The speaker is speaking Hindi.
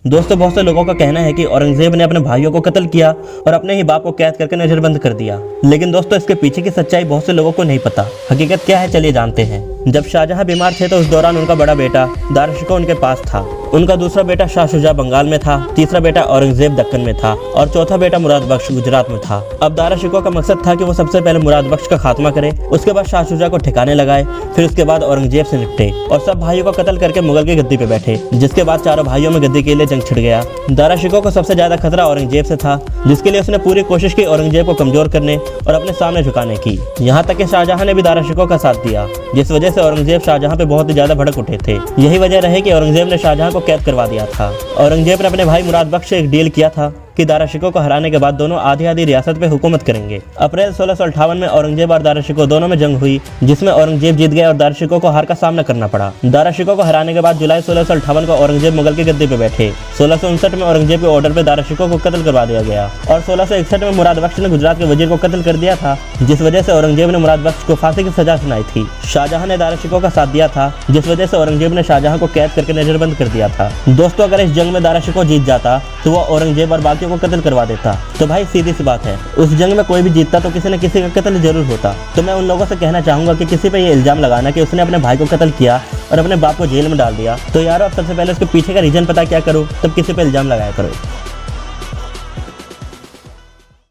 दोस्तों बहुत से लोगों का कहना है कि औरंगजेब ने अपने भाइयों को कत्ल किया और अपने ही बाप को कैद करके नजरबंद कर दिया। लेकिन दोस्तों इसके पीछे की सच्चाई बहुत से लोगों को नहीं पता। हकीकत क्या है चलिए जानते हैं। जब शाहजहां बीमार थे तो उस दौरान उनका बड़ा बेटा दाराशिकोह उनके पास था। उनका दूसरा बेटा शाह शुजा बंगाल में था, तीसरा बेटा औरंगजेब दक्कन में था और चौथा बेटा मुराद बख्श गुजरात में था। अब दाराशिकोह का मकसद था कि वो सबसे पहले मुराद बख्श का खात्मा करे, उसके बाद शाह शुजा को ठिकाने लगाए, फिर उसके बाद औरंगजेब से निपटे और सब भाइयों को कत्ल करके मुगल की गद्दी पे बैठे, जिसके बाद चारों भाइयों में गद्दी के लिए जंग छिड़ गया। दाराशिकोह को सबसे ज्यादा खतरा औरंगजेब से था, जिसके लिए उसने पूरी कोशिश की औरंगजेब को कमजोर करने और अपने सामने झुकाने की। यहाँ तक कि शाहजहां ने भी दाराशिकोह का साथ दिया, जिस वजह से औरंगजेब शाहजहां पे बहुत ही ज्यादा भड़क उठे थे। यही वजह रहे कि औरंगजेब ने शाहजहां को कैद करवा दिया था। औरंगजेब ने अपने भाई मुराद बख्श से एक डील किया था कि दाराशिकोह को हराने के बाद दोनों आधी आधी रियासत पे हुकूमत करेंगे। अप्रैल 1658 में औरंगजेब और दाराशिकोह दोनों में जंग हुई, जिसमें औरंगजेब जीत गया और दाराशिकोह को हार का सामना करना पड़ा। दाराशिकोह को हराने के बाद जुलाई 1658 को औरंगजेब मुगल की गद्दी पे बैठे। 1659 में औरंगजेब के ऑर्डर पे दाराशिकोह को कत्ल करवा दिया गया और 1661 में मुराद बख्श ने गुजरात के वजीर को कत्ल कर दिया था, जिस वजह से औरंगजेब ने मुराद बख्श को फांसी की सजा सुनाई थी। शाहजहां ने दाराशिकोह का साथ दिया था, जिस वजह से औरंगजेब ने शाहजहां को कैद करके नजरबंद कर दिया था। दोस्तों अगर इस जंग में दाराशिकोह जीत जाता तो वो औरंगजेब और बाकियों को कत्ल करवा देता। तो भाई सीधी सी बात है, उस जंग में कोई भी जीतता तो किसी न किसी का कत्ल जरूर होता। तो मैं उन लोगों से कहना चाहूंगा कि किसी पे ये इल्जाम लगाना कि उसने अपने भाई को कत्ल किया और अपने बाप को जेल में डाल दिया, तो यार अब सबसे पहले उसके पीछे का रीजन पता क्या करो, तब किसी पे इल्जाम लगाया करो।